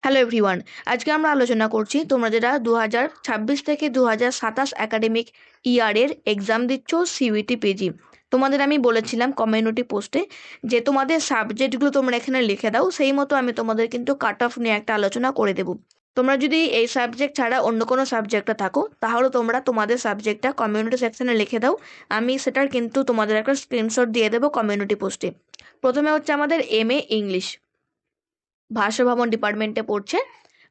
Hello everyone. আজকে আমরা আলোচনা করছি তোমরা যারা 2026 থেকে 2027 একাডেমিক ইয়ারের এক্সাম দিচ্ছ সিইউটি পিজি। তোমাদের আমি বলেছিলাম কমিউনিটি পোস্টে যে তোমাদের সাবজেক্টগুলো তোমরা এখানে লিখে দাও, সেই মতো আমি তোমাদের কিন্তু কাট অফ নিয়ে একটা আলোচনা করে দেবো। তোমরা যদি এই সাবজেক্ট ছাড়া অন্য কোনো সাবজেক্টে থাকো তাহলে তোমরা তোমাদের সাবজেক্টটা কমিউনিটি সেকশনে লিখে দাও। আমি সেটার কিন্তু তোমাদের একটা স্ক্রিনশট দিয়ে দেবো কমিউনিটি পোস্টে। প্রথমে হচ্ছে আমাদের এমএ ইংলিশ, ভাষা ভবন ডিপার্টমেন্টে পড়ছে,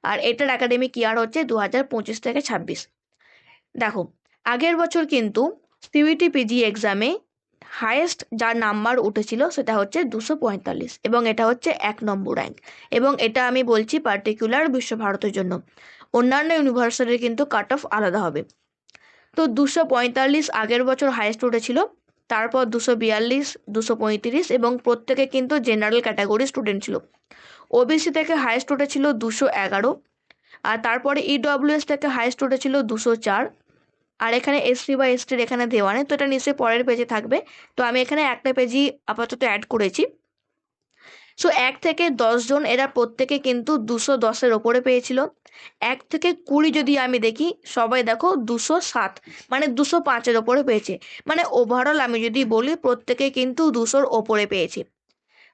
আর এটার একাডেমিক ইয়ার হচ্ছে 2025 থেকে 26। দেখো, আগের বছর কিন্তু সিইউটি পিজি এক্সামে হায়েস্ট যার নাম্বার উঠেছিল সেটা হচ্ছে 245, এবং এটা হচ্ছে 1 নম্বর র্যাঙ্ক। এবং এটা আমি বলছি পার্টিকুলার বিশ্বভারতের জন্য, অন্যান্য ইউনিভার্সিটির কিন্তু কাট অফ আলাদা হবে। তো 245 আগের বছর হায়েস্ট উঠেছিল, তারপর 242, 235, এবং প্রত্যেকে কিন্তু জেনারেল ক্যাটাগরি স্টুডেন্ট ছিল। ওবিসি থেকে হাইয়েস্ট উঠেছিল 211, আর তারপরে ইডব্লিউএস থেকে হাইয়েস্ট উঠেছিল 204। আর এখানে এসসি বা এসটির এখানে দেওয়া নেই, তো এটা নিশ্চয়ই পরের পেজে থাকবে। তো আমি এখানে একটা পেজই আপাতত অ্যাড করেছি। সো 1 থেকে 10 জন এরা প্রত্যেকে কিন্তু 210-এর ওপরে পেয়েছিল। 1 থেকে 20 যদি আমি দেখি, সবাই দেখো 207, মানে 205-এর ওপরে পেয়েছে। মানে ওভারঅল আমি যদি বলি প্রত্যেকে কিন্তু 200-র ওপরে পেয়েছে।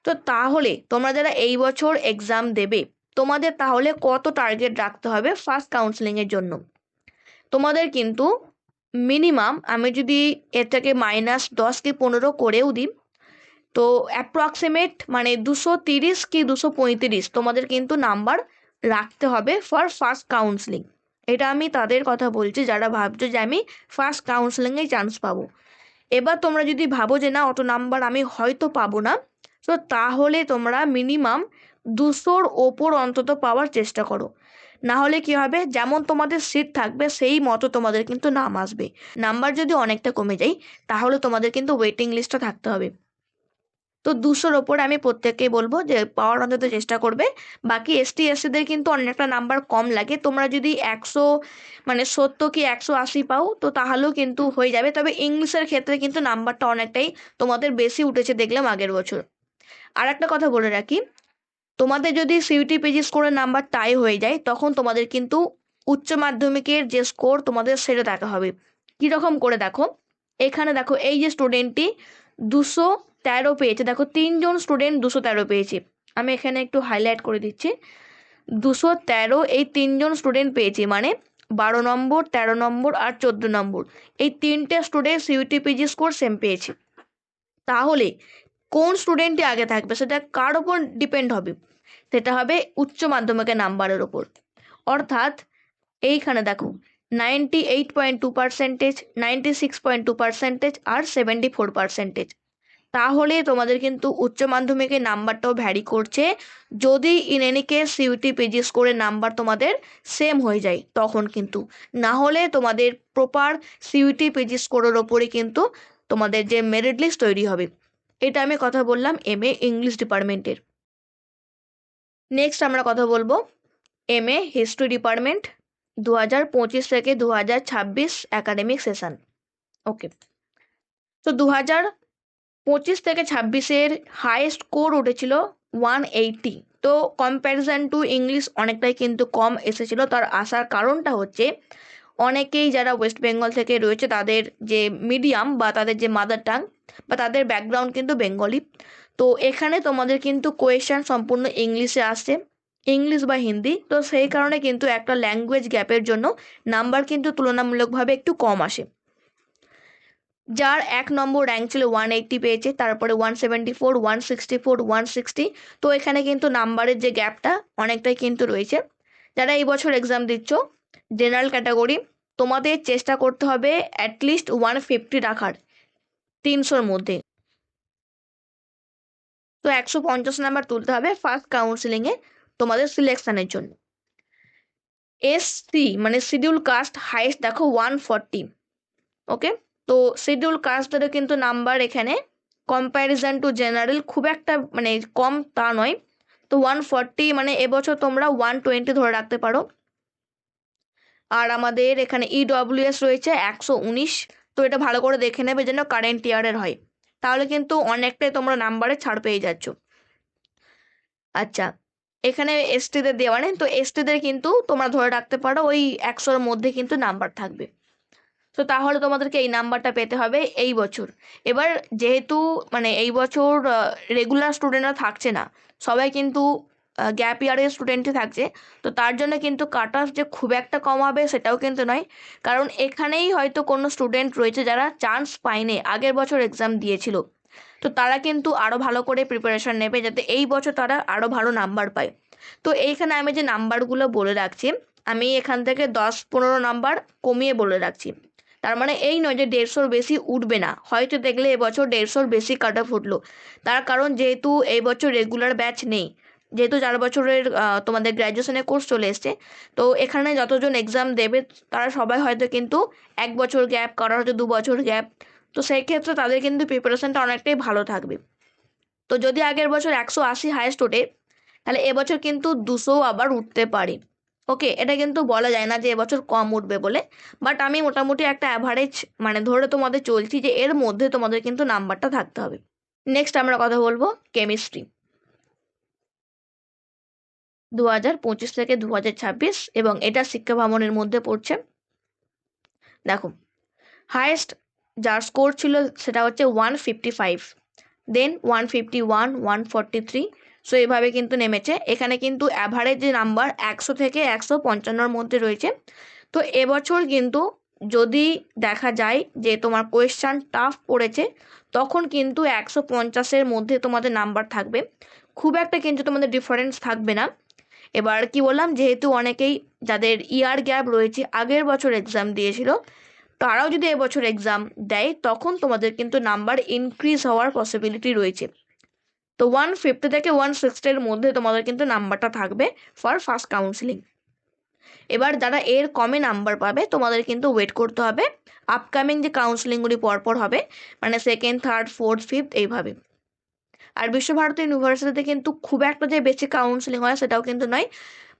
তো তাহলে তোমরা যারা এই বছর এক্সাম দেবে, তোমাদের তাহলে কত টার্গেট রাখতে হবে ফার্স্ট কাউন্সেলিংয়ের জন্য? তোমাদের কিন্তু মিনিমাম, আমি যদি এটাকে -10 কি 15 করেও দিই, তো অ্যাপ্রক্সিমেট মানে 230 কি 235 তোমাদের কিন্তু নাম্বার রাখতে হবে ফর ফার্স্ট কাউন্সেলিং। এটা আমি তাদের কথা বলছি যারা ভাবছো যে আমি ফার্স্ট কাউন্সেলিংয়ে চান্স পাবো। এবার তোমরা যদি ভাবো যে না, অত নাম্বার আমি হয়তো পাবো না, তো তাহলে তোমরা মিনিমাম 200-র ওপর অন্তত পাওয়ার চেষ্টা করো। না হলে কি হবে, যেমন তোমাদের সিট থাকবে সেই মতো তোমাদের কিন্তু নাম আসবে। নাম্বার যদি অনেকটা কমে যায় তাহলে তোমাদের কিন্তু ওয়েটিং লিস্টটা থাকতে হবে। তো 200-র ওপরে আমি প্রত্যেককেই বলবো যে পাওয়ার অন্তত চেষ্টা করবে। বাকি এসটি এসসিদের কিন্তু অনেকটা নাম্বার কম লাগে, তোমরা যদি 100 মানে 70 কি 180 পাও তো তাহলেও কিন্তু হয়ে যাবে। তবে ইংলিশের ক্ষেত্রে কিন্তু নাম্বারটা অনেকটাই তোমাদের বেশি উঠেছে দেখলাম আগের বছর। আর একটা কথা বলে রাখি, তোমাদের যদি সিইউটি পিজি স্কোরের নাম্বার টাই হয়ে যায় তখন তোমাদের কিন্তু উচ্চ মাধ্যমিকের যে স্কোর তোমাদের সেটা দেখা হবে। কীরকম করে দেখো, এখানে দেখো এই যে স্টুডেন্টটি 213 পেয়েছে, দেখো 3 জন স্টুডেন্ট 213 পেয়েছে। আমি এখানে একটু হাইলাইট করে দিচ্ছি, 213 এই 3 জন স্টুডেন্ট পেয়েছে, মানে 12 নম্বর, 13 নম্বর আর 14 নম্বর, এই 3টে student CUET PG score same পেয়েছে। তাহলে কোন স্টুডেন্টই আগে থাকবে সেটা কার ওপর ডিপেন্ড হবে? সেটা হবে উচ্চ মাধ্যমিকের নাম্বারের ওপর। অর্থাৎ এইখানে দেখো 98.2%, 96.2% আর 74%। তাহলে তোমাদের কিন্তু উচ্চ মাধ্যমিকের নাম্বারটাও ভ্যারি করছে। যদি in any case CUET PG স্কোরের নাম্বার তোমাদের সেম হয়ে যায় তখন কিন্তু, না হলে তোমাদের প্রপার সিইউটি পিজি স্কোরের ওপরই কিন্তু তোমাদের যে মেরিট লিস্ট তৈরি হবে। এটা আমি কথা বললাম এমএ ইংলিশ ডিপার্টমেন্টের। নেক্সট আমরা কথা বলবো এমএ হিস্ট্রি ডিপার্টমেন্ট, 2025 থেকে 2026 একাডেমিক সেশন। ওকে, তো 2025 থেকে 26-এর হাইয়েস্ট স্কোর উঠেছিল 180। তো কম্প্যারিজন টু ইংলিশ অনেকটাই কিন্তু কম এসেছিল। তার আসার কারণটা হচ্ছে অনেকেই যারা ওয়েস্ট বেঙ্গল থেকে রয়েছে তাদের যে মিডিয়াম বা তাদের যে মাদার টাং বা তাদের ব্যাকগ্রাউন্ড কিন্তু বেঙ্গলি। তো এখানে তোমাদের কিন্তু কোয়েশ্চেন সম্পূর্ণ ইংলিশে আসছে, ইংলিশ বা হিন্দি। তো সেই কারণে কিন্তু একটা ল্যাঙ্গুয়েজ গ্যাপের জন্য নাম্বার কিন্তু তুলনামূলকভাবে একটু কম আসে। যার 1 নম্বর র্যাঙ্ক ছিল 180 পেয়েছে, তারপরে 174, 164, 160। তো এখানে কিন্তু নাম্বারের যে গ্যাপটা অনেকটাই কিন্তু রয়েছে। যারা এই বছর এক্সাম দিচ্ছ জেনারেল ক্যাটাগরি, তোমাদের চেষ্টা করতে হবে অ্যাটলিস্ট 150 রাখার 300-র মধ্যে। তো 150 নাম্বার তুলতে হবে ফার্স্ট কাউন্সিলিংয়ে তোমাদের সিলেকশনের জন্য। এসসি মানে শিডিউল কাস্ট হাইয়েস্ট দেখো 140। ওকে, তো শিডিউল কাস্টদেরও কিন্তু নাম্বার এখানে কম্প্যারিজন টু জেনারেল খুব একটা মানে কম তা নয়। তো 140 মানে এবছর তোমরা 120 ধরে রাখতে পারো। আর আমাদের এখানে ইডব্লিউএস রয়েছে 119। তো এটা ভালো করে দেখে নেবে যেন কারেন্ট ইয়ারের হয়, তাহলে কিন্তু অনেকটাই তোমরা নাম্বারে ছাড় পেয়ে যাচ্ছ। আচ্ছা, এখানে এসটিদের দেওয়া নেই, তো এসটিদের কিন্তু তোমরা ধরে রাখতে পারো ওই 100-র মধ্যে কিন্তু নাম্বার থাকবে। তো তাহলে তোমাদেরকে এই নাম্বারটা পেতে হবে এই বছর। এবার যেহেতু মানে এই বছর রেগুলার স্টুডেন্টরা থাকছে না, সবাই কিন্তু গ্যাপ ইয়ারের স্টুডেন্টই থাকছে, তো তার জন্য কিন্তু কাট অফ যে খুব একটা কম হবে সেটাও কিন্তু নয়। কারণ এখানেই হয়তো কোনো স্টুডেন্ট রয়েছে যারা চান্স পায়নি, আগের বছর এক্সাম দিয়েছিল, তো তারা কিন্তু আরও ভালো করে প্রিপারেশন নেবে যাতে এই বছর তারা আরও ভালো নাম্বার পায়। তো এইখানে আমি যে নাম্বারগুলো বলে রাখছি, আমি এখান থেকে 10-15 নাম্বার কমিয়ে বলে রাখছি। তার মানে এই নয় যে 150-র বেশি উঠবে না, হয়তো দেখলে এবছর 150-র বেশি কাট অফ উঠলো। তার কারণ যেহেতু এই বছর রেগুলার ব্যাচ নেই, যেহেতু 4 বছরের তোমাদের গ্র্যাজুয়েশনের কোর্স চলে এসছে, তো এখানে যতজন এক্সাম দেবে তারা সবাই হয়তো কিন্তু 1 বছর গ্যাপ, কারোর হয়তো 2 বছর গ্যাপ, তো সেই ক্ষেত্রে তাদের কিন্তু প্রিপারেশনটা অনেকটাই ভালো থাকবে। তো যদি আগের বছর 180 হাইয়েস্ট ওঠে, তাহলে এবছর কিন্তু 200 আবার উঠতে পারে। ওকে, এটা কিন্তু বলা যায় না যে এবছর কম উঠবে বলে, বাট আমি মোটামুটি একটা অ্যাভারেজ মানে ধরে তোমাদের চলছি যে এর মধ্যে তোমাদের কিন্তু নাম্বারটা থাকতে হবে। নেক্সট আমরা কথা বলবো কেমিস্ট্রি 2025 থেকে 2026, এবং এটা শিক্ষা ভবনের মধ্যে পড়ছে। দেখো, হায়েস্ট যার স্কোর ছিল সেটা হচ্ছে 155, দেন 151, 143, সো এইভাবে কিন্তু নেমেছে। এখানে কিন্তু অ্যাভারেজ যে নাম্বার 100 থেকে 155-র মধ্যে রয়েছে। তো এবছর কিন্তু যদি দেখা যায় যে তোমার কোয়েশ্চান টাফ পড়েছে, তখন কিন্তু 150-এর মধ্যে তোমাদের নাম্বার থাকবে, খুব একটা কিন্তু তোমাদের ডিফারেন্স থাকবে না। এবার কি বললাম, যেহেতু অনেকেই যাদের ইয়ার গ্যাপ রয়েছে আগের বছর এক্সাম দিয়েছিল, তারাও যদি এবছর এক্সাম দেয় তখন তোমাদের কিন্তু নাম্বার ইনক্রিজ হওয়ার পসিবিলিটি রয়েছে। তো 150 থেকে 160-এর মধ্যে তোমাদের কিন্তু নাম্বারটা থাকবে ফর ফার্স্ট কাউন্সিলিং। এবার যারা এর কমে নাম্বার পাবে তোমাদের কিন্তু ওয়েট করতে হবে আপকামিং যে কাউন্সিলিংগুলি পরপর হবে, মানে সেকেন্ড, থার্ড, ফোর্থ, ফিফথ, এইভাবে। আর বিশ্বভারতী ইউনিভার্সিটিতে কিন্তু খুব একটা যে বেশি কাউন্সিলিং হয় সেটাও কিন্তু নয়,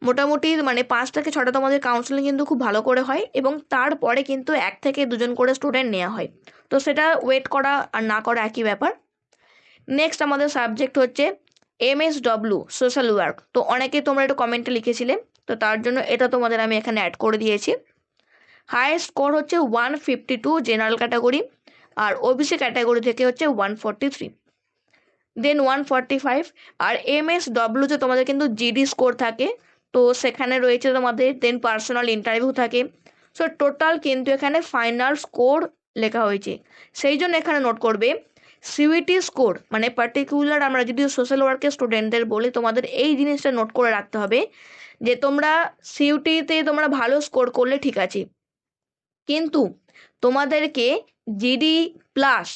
মোটামুটি মানে 5 থেকে 6টা তোমাদের কাউন্সিলিং কিন্তু খুব ভালো করে হয়, এবং তারপরে কিন্তু 1 থেকে 2জন করে স্টুডেন্ট নেওয়া হয়। তো সেটা ওয়েট করা আর না করা একই ব্যাপার। নেক্সট আমাদের সাবজেক্ট হচ্ছে MSW সোশ্যাল ওয়ার্ক। তো অনেকেই তোমরা এটা কমেন্টে লিখেছিলে, তো তার জন্য এটা তোমাদের আমি এখানে অ্যাড করে দিয়েছি। হাইয়েস্ট স্কোর হচ্ছে 152 জেনারেল ক্যাটাগরি, আর ওবিসি ক্যাটাগরি থেকে হচ্ছে 143, দেন 145। আর MSWতে তোমাদের কিন্তু জিডি স্কোর থাকে, তো সেখানে রয়েছে তোমাদের দেন পার্সোনাল ইন্টারভিউ থাকে। সো টোটাল কিন্তু এখানে ফাইনাল স্কোর লেখা হয়েছে। সেই জন্য এখানে নোট করবে সিউইটি স্কোর, মানে পার্টিকুলার আমরা যদি সোশ্যাল ওয়ার্কের স্টুডেন্টদের বলি, তোমাদের এই জিনিসটা নোট করে রাখতে হবে যে তোমরা সিউটিতে তোমরা ভালো স্কোর করলে ঠিক আছে, কিন্তু তোমাদেরকে জিডি প্লাস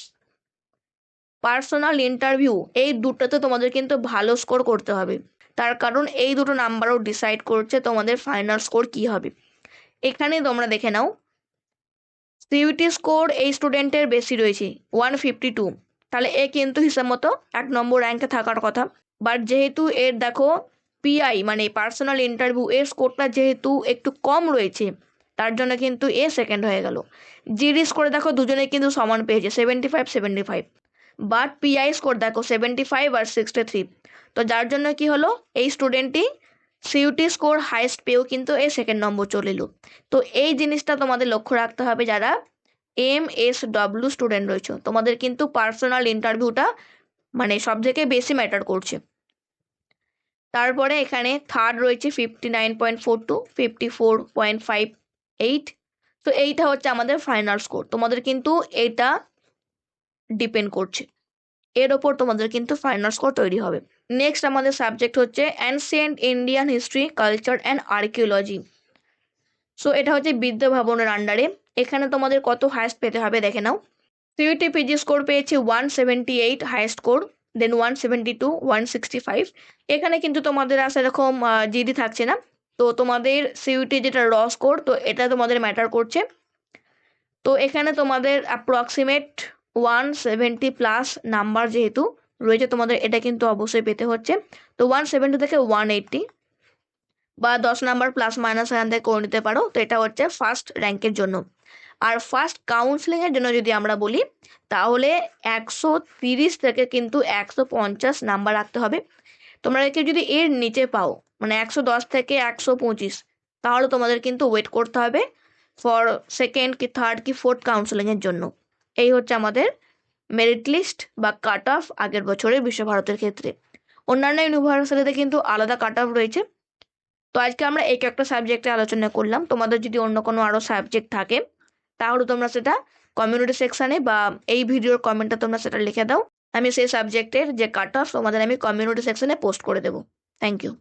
পার্সোনাল ইন্টারভিউ এই দুটোতে তোমাদের কিন্তু ভালো স্কোর করতে হবে। তার কারণ এই দুটো নাম্বারও ডিসাইড করছে তোমাদের ফাইনাল স্কোর কী হবে। এখানে তোমরা দেখে নাও, সিইউটি স্কোর এই স্টুডেন্টের বেশি রয়েছে 152, তাহলে এ কিন্তু হিসাব মতো 1 নম্বর র্যাঙ্কে থাকার কথা। বাট যেহেতু এর দেখো পিআই মানে পার্সোনাল ইন্টারভিউ এর স্কোরটা যেহেতু একটু কম রয়েছে, তার জন্য কিন্তু এ সেকেন্ড হয়ে গেল। জিডি স্কোরে দেখো দুজনে কিন্তু সমান পেয়েছে 75-75, বাট পিআই স্কোর দেখো 75 আর 63, তো যার জন্য কি হলো, এই স্টুডেন্টটি সিইউটি স্কোর হাইয়েস্ট পেয়েও কিন্তু এই সেকেন্ড নম্বর চলে এলো। তো এই জিনিসটা তোমাদের লক্ষ্য রাখতে হবে যারা MSW স্টুডেন্ট রয়েছে, তোমাদের কিন্তু পার্সোনাল ইন্টারভিউটা মানে সব থেকে বেশি ম্যাটার করছে। তারপরে এখানে থার্ড রয়েছে 59.42, 54.58, তো এইটা হচ্ছে আমাদের ফাইনাল স্কোর। তোমাদের কিন্তু এটা ডিপেন্ড করছে, এর ওপর তোমাদের কিন্তু ফাইনাল স্কোর তৈরি হবে। নেক্সট আমাদের সাবজেক্ট হচ্ছে ancient Indian history, culture and archaeology. So এটা হচ্ছে বিদ্যা ভবনের আন্ডারে। এখানে তোমাদের কত হাইয়েস্ট পেতে হবে দেখে নাও। সিইউটি পিজি স্কোর পেয়েছে 178 হাইয়েস্ট স্কোর, দেন 172, 165। এখানে কিন্তু তোমাদের আর সেরকম জিডি থাকছে না, তো তোমাদের সিইউটি যেটা র স্কোর, তো এটা তোমাদের ম্যাটার করছে। তো এখানে তোমাদের অ্যাপ্রক্সিমেট 170 প্লাস নাম্বার যেহেতু রয়েছে, তোমাদের এটা কিন্তু অবশ্যই পেতে হচ্ছে। তো 170 থেকে 180 বা 10 নাম্বার প্লাস মাইনাস এখান থেকে করে নিতে পারো। তো এটা হচ্ছে ফার্স্ট র্যাঙ্কের জন্য। আর ফার্স্ট কাউন্সিলিংয়ের জন্য যদি আমরা বলি, তাহলে 130 থেকে কিন্তু 150 নাম্বার রাখতে হবে। তোমরা কেউ যদি এর নিচে পাও মানে 110 থেকে 125, তাহলে তোমাদের কিন্তু ওয়েট করতে হবে ফর সেকেন্ড কি থার্ড কি ফোর্থ কাউন্সেলিংয়ের জন্য। এই হচ্ছে আমাদের মেরিট লিস্ট বা কাট অফ আগের বছরের বিশ্বভারতের ক্ষেত্রে। অন্যান্য ইউনিভার্সিটিতে কিন্তু আলাদা কাট অফ রয়েছে। তো আজকে আমরা এই একটা সাবজেক্টে আলোচনা করলাম। তোমাদের যদি অন্য কোনো আরও সাবজেক্ট থাকে তাহলে তোমরা সেটা কমিউনিটি সেকশানে বা এই ভিডিওর কমেন্টে তোমরা সেটা লিখে দাও। আমি সেই সাবজেক্টের যে কাট অফ তোমাদের আমি কমিউনিটি সেকশনে পোস্ট করে দেবো। Thank you.